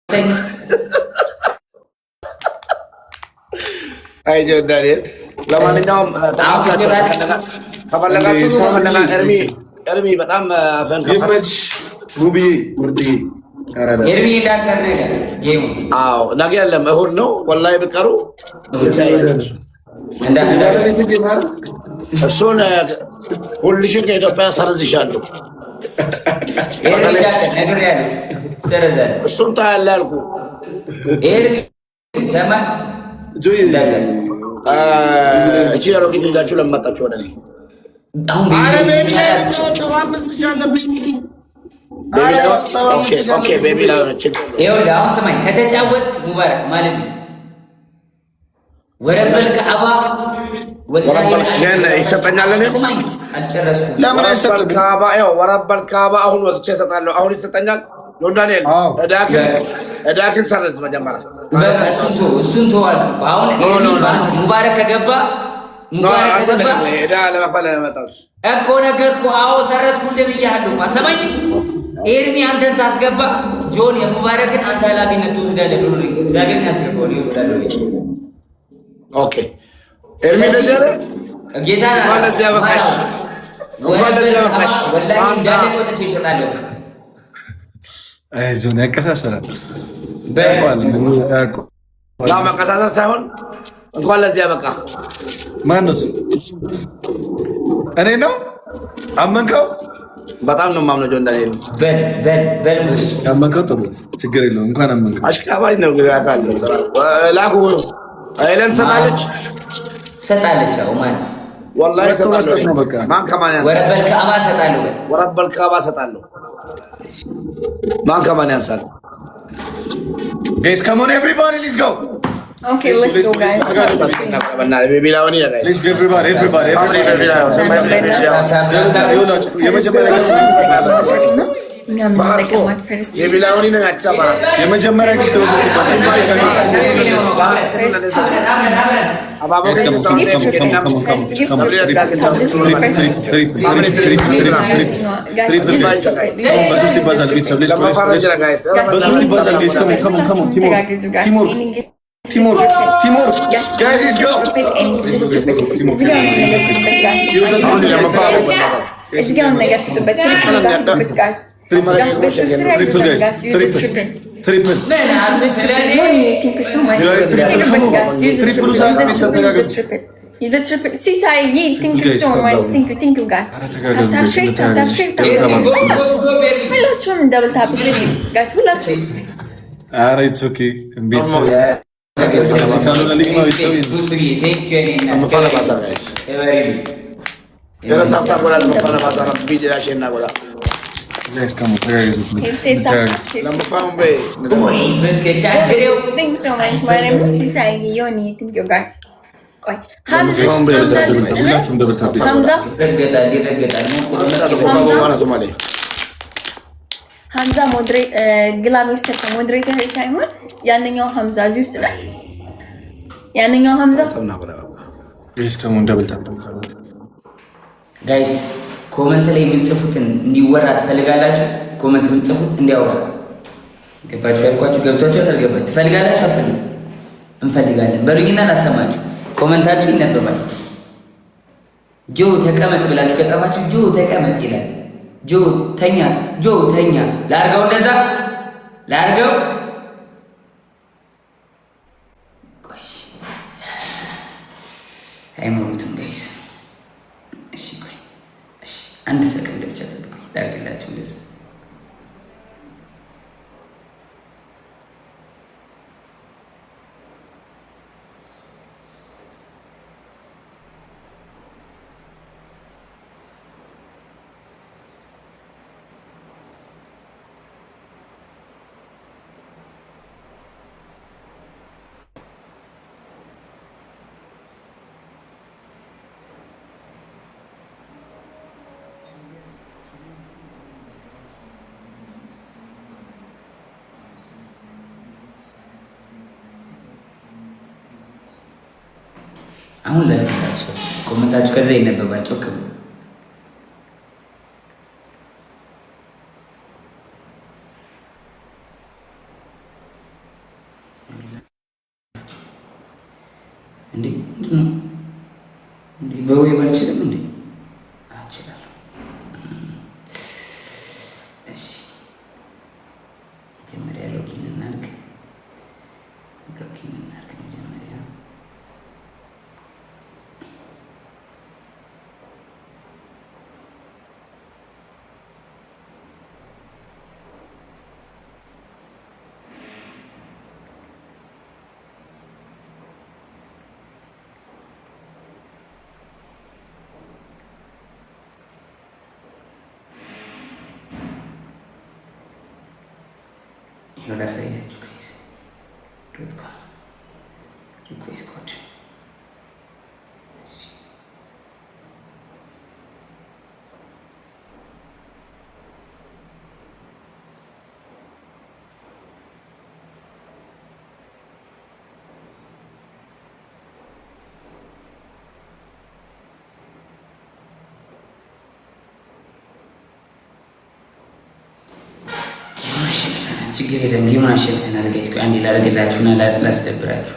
አይ ዳንኤል ለማንኛውም ከፈለጋችሁ ኤርሚ በጣም ይመች ሙቢ ምርጥ ኤርሚ ዳከር ነገር ጌሙ ነገ የለም እሁድ ነው። ወላሂ ብቀሩ እሱን ሁልሽን ከኢትዮጵያ ሰርዝሻለሁ። እሱን ታያለህ አልኩህ። እቺ ሮኬት ይዛችሁ ለመጣችሁ ወደ እኔ አሁን ስማኝ፣ ከተጫወትክ ሙባረክ ማለት ነው። ወረበል ከአባ ይሰጠኛል። ወረበል ከአባ አሁን ወጥቼ እሰጣለሁ። አሁን ይሰጠኛል። ዳንኤል እዳክን ሰርዝ መጀመሪያ እሱን ተዋል። አሁን ሙባረክ ከገባ እኮ ነገርኩ። አዎ ሰረዝኩልህ ብያለሁ። አሰማኝ ኤርሚ አንተን ሳስገባ ጆን የሙባረክን አንተ ኃላፊነት ትወስዳለህ ብሎ እግዚአብሔር ያስገባው ነው ይወስዳለሁ። ኦኬ ኤርሚ ደጀረ ጌታ ወላሂ እንዳለ ወጥቼ ይሰጣለሁ። አይዞን ያቀሳሰራል። መቀሳሰር ሳይሆን እንኳን ለዚህ ያበቃ። ማነው እኔ ነው አመንከው? በጣም ነው የማምነው። ጆን ዳንኤል አመንከው? ጥሩ ችግር የለውም። እንኳን አመንከው። አሽቃባጭ ነው ግን ያውቃል። ላኩ አይለን ሰጣለች። ማን ወላሂ ሰጣለሁ። ማን ከማን ያንሳል? ወረበል ከአባ ሰጣለሁ። ማን ከማን ያንሳል? Guys, come on everybody, let's go. Okay, let's go guys. Let's go everybody. የመጀመሪያ ጊዜ Timur, guys, let's go. Triple. Is the triple? See, thank you so much. Thank you, guys. Tap share. Hullaችሁም double tap guys. ሁላችሁም it's okay. Guys, come on, thank you so much, Mariam. Yoni, thank you, guys. ሀምዛ ግላሚስ ሞዴሬተር ሳይሆን ያንኛው ሀምዛ እዚህ ውስጥ ነው። ያንኛው ሀምዛ ጋይስ ኮመንት ላይ የምትጽፉትን እንዲወራ ትፈልጋላችሁ? ኮመንት የምትጽፉት እንዲያወራ ገባችሁ? ያልኳችሁ ገብቷችሁ አልገባችሁ? ትፈልጋላችሁ? አፈልጉ እንፈልጋለን በሉኝና ላሰማችሁ። ኮመንታችሁ ይነበባል። ጆ ተቀመጥ ብላችሁ ከጻፋችሁ ጆ ተቀመጥ ይላል። ጆ ተኛ ላርገው፣ እንደዛ ላርገው። ቆይሽ አይሞሉትም ጋይስ። እሺ ቆይ፣ እሺ አንድ ሰከንድ ብቻ ጠብቁኝ፣ ላርግላችሁ እንደዛ። አሁን ለራሳችሁ ኮሜንታችሁ ከዛ ይነበባል። ጮክ እንዴ ምንድን ነው እንዴ? በወይ ባልችልም እንዴ አችላለሁ። እሺ መጀመሪያ ሎጊን እናድርግ። መጀመሪያ ይኸው ላሳያችሁ ጋይስ .com ሪኩዌስት ኮድ ችግር የለም። ጌሙን አሸንፈናል ጋይስ። አንዴ ላደርግላችሁና ላስደብራችሁ።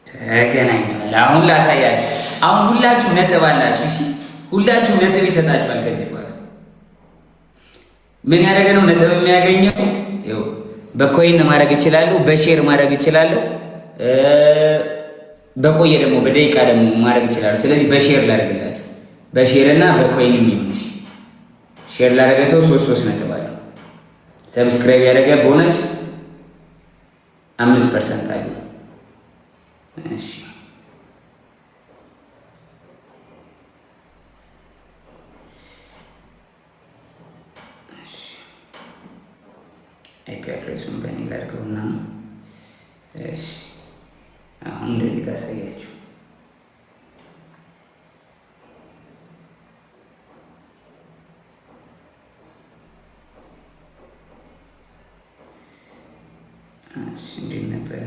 ተገናኝቷል። አሁን ላሳያችሁ። አሁን ሁላችሁ ነጥብ አላችሁ። እሺ ሁላችሁ ነጥብ ይሰጣችኋል። ከዚህ በኋላ ምን ያደረገ ነው ነጥብ የሚያገኘው? ይኸው በኮይን ማድረግ እችላለሁ፣ በሼር ማድረግ እችላለሁ፣ በቆየ ደግሞ በደቂቃ ደግሞ ማድረግ እችላለሁ። ስለዚህ በሼር ላደርግላችሁ። በሼር እና በኮይን የሚሆን ሼር ላደረገ ሰው 3 ነጥብ አለው። ሰብስክራይብ ያደረገ ቦነስ 5% አለው። እሺ አይፒ አድሬሱን በእኔ ላድርገውና እሺ አሁን እንደዚህ ላሳያችሁ። እሺ እንዴት ነበረ?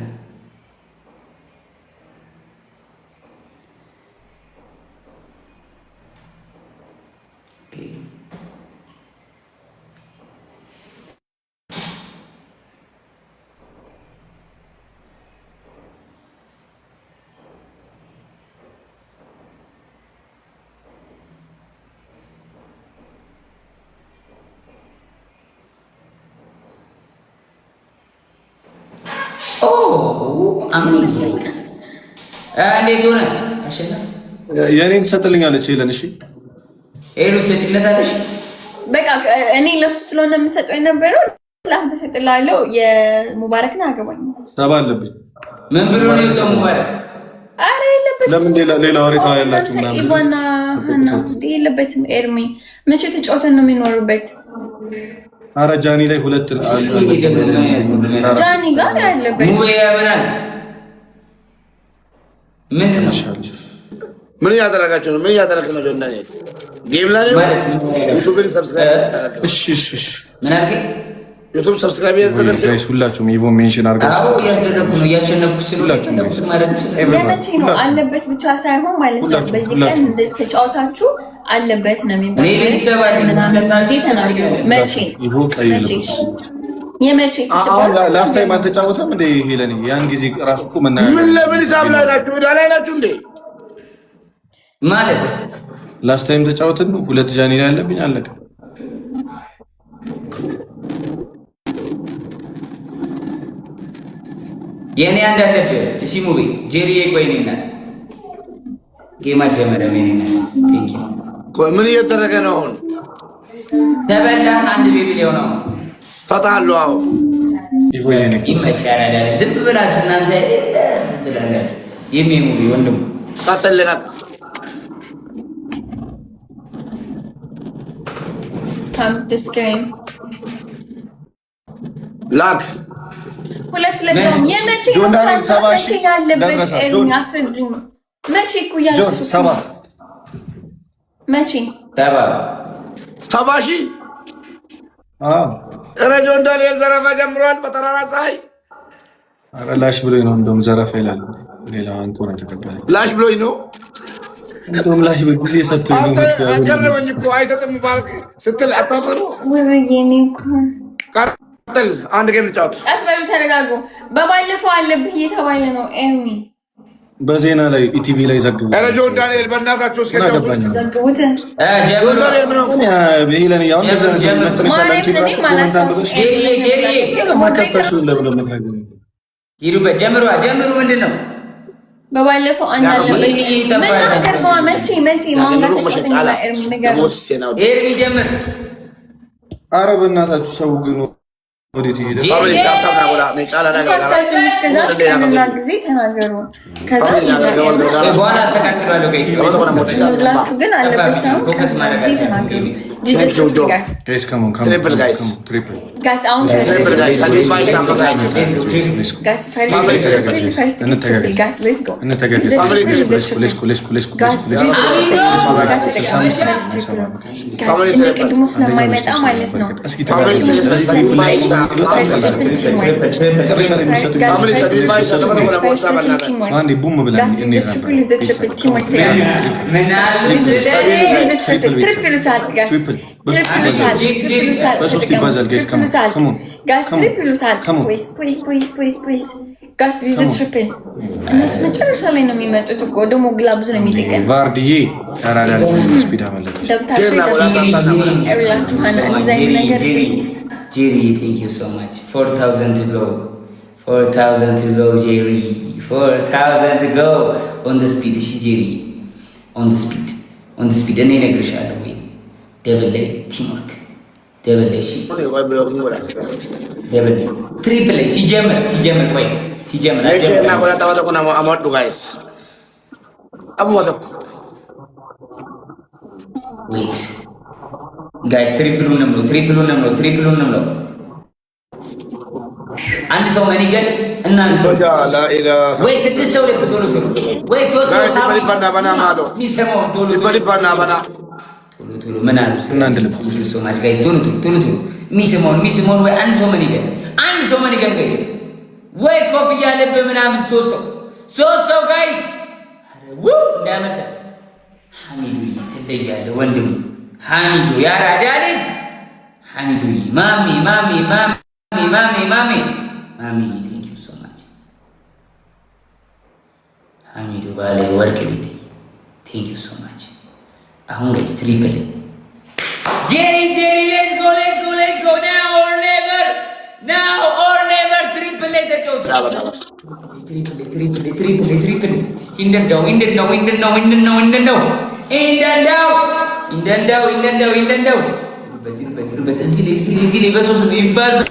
እንዴት ሆነ? አሸናፊ የኔን ትሰጥልኛለች ይለን። እሺ ሄሎ ትሰጥለታለሽ። በቃ እኔ ለሱ ስለሆነ የምሰጠው የነበረው ለአንተ ሰጥላለሁ። የሙባረክን አገባኝ ሰባ አለብኝ። ምን ብሎ ነው የወጣው ሙባረክ? አረ የለበትም። ለምን ሌላ ወሬታ ያላችሁ ምናምን ኢቫና ሀና የለበትም። ኤርሚ መቼ ተጫውተን ነው የሚኖርበት? አረ ጃኒ ላይ 2 ጃኒ ጋር ያለበት ሙያ ያበላል። ምንድን ነው ምን እያደረጋችሁ ነው? ምን እያደረግህ ነው? ጆና ጌም ላይ ማለት ዩቲዩብን ሰብስክራይብ ታደርጋለህ? እሺ ምን አልከኝ? ዩቲዩብ ሰብስክራይብ ያስደረግህ ጋይስ፣ ሁላችሁም ኢቮ ሜንሽን አድርጋችሁ። አዎ እያስደረግኩ ነው፣ እያሸነፍኩ ስለሆነ ማለት የመቼ ነው አለበት ብቻ ሳይሆን ማለት ነው። በዚህ ቀን እንደዚህ ተጫውታችሁ አለበት ነው የሚባለው። እኔ ቤተሰብ አለኝ ጊዜ ተናገሩ። መቼ ኢቮ ቀይ የመቼ አሁን ላስት ታይም አልተጫወተም እንዴ? ሄለን ያን ጊዜ ራሱ እኮ መናገር ምን ለምን ሂሳብ ላይ ናችሁ? ሜዳ ላይ ናችሁ እንዴ? ማለት ላስት ታይም ተጫወትን 2 ጃኒ ላይ ያለብኝ አለቀ። የኔ አንድ አለብህ እሺ ሙቤ ጄሪዬ ቆይ እኔ እናት ጌማ ጀመረ ምን እናት ቴንክ ዩ ምን እየተደረገ ነው አሁን? ተበላ አንድ ቤቢ ሊሆን ነው ተጣሉ። አዎ ይመቻል አይደል? ዝም ብላችሁ እናንተ ትላለህ የሚሙቢ ወንድም ታጠለና ታም ስክሪን ላክ ሁለት ለዛም የመቼ መቼ ያለበት የሚያስረዱኝ መቼ እኮ ያለበት ሰባ መቼ ሰባ ሺህ ረጆ ዳንኤል ዘረፋ ጀምሯል በጠራራ ፀሐይ። ኧረ ላሽ ብሎኝ ነው እንደውም ዘረፋ ይላል። ሌላ አንቆር ተቀበለ ላሽ ብሎኝ ነው እንደውም ላሽ ብሎኝ ጊዜ ሰጥቶኝ ነው። አገረመኝ እኮ አይሰጥም ባልክ ስትል አጣጥሩ ወይኔ እኮ ቀጥል። አንድ ጌም ልጫወት። አስበሉ ተረጋጉ። በባለፈው አለብህ እየተባለ ነው ኤርሚ በዜና ላይ ኢቲቪ ላይ ዘግቡ። ረጆ ዳንኤል በእናታችሁ እስከታው ዘግቡት ጀብሩ ይሄለን ያው እንደዛ መጥተሻላችሁ ጀምሩ ምንድነው በባለፈው አንድ አለብህ መቼ ማንጋት ተጨተኛ ኤርሚ ነገር ኤርሚ ጀምር። ኧረ በእናታችሁ ሰው ግን ወዴት ይሄዳል? ጊዜ ተናገሩ። ከዛ በኋላ አስተካክላለሁ። ግን አለበት ሰው ጊዜ ተናገሩ። ቅድሞ ስለማይመጣ ማለት ነው። አንዴ ቡም ብለን እነሱ መጨረሻ ላይ ነው የሚመጡት እኮ ደግሞ ግላ ብዙ ነው የሚጠቀም ቫርድዬ ያራዳ ስፒድ አመለጠች። Jerry, thank you so much. 4,000 to go. 4,000 to go, Jerry. 4,000 to go. On the speed, Jerry. On the speed. On the speed. And then I go. Double A, teamwork. Double A, she. Double A. Triple A, si jammer, quite. Si jammer. I'm out to guys. Wait. Guys, triple ነው። አንድ ሰው ማን ይገል እና አንድ ሰው ወይ ስድስት ሰው ለብቶ ቶሎ ወይ ሶስት ሰው ሳብ ሚሰማው ቶሎ ምን አሉ እና አንድ ልብ ሰው ማች ጋይስ ቶሎ ሚሰማው ወይ አንድ ሰው ማን ይገል ጋይስ ወይ ኮፍያ ለብ ምናምን ሶስት ሰው ጋይስ አረ እንዳመጣ ሐሚዱ ይተለያለ ወንድሙ ሐሚዱ ያራዳ ልጅ ሐሚዱ ማሚ thank you so much ሐሚዱ ባለ ወርቅ ቤት thank you so much አሁን ጋይስ ትሪፕል ጄሪ let's go now or never ትሪፕል ተጫውታ ትሪፕል እንደው በዚህ ላይ በሶስት ይባዛል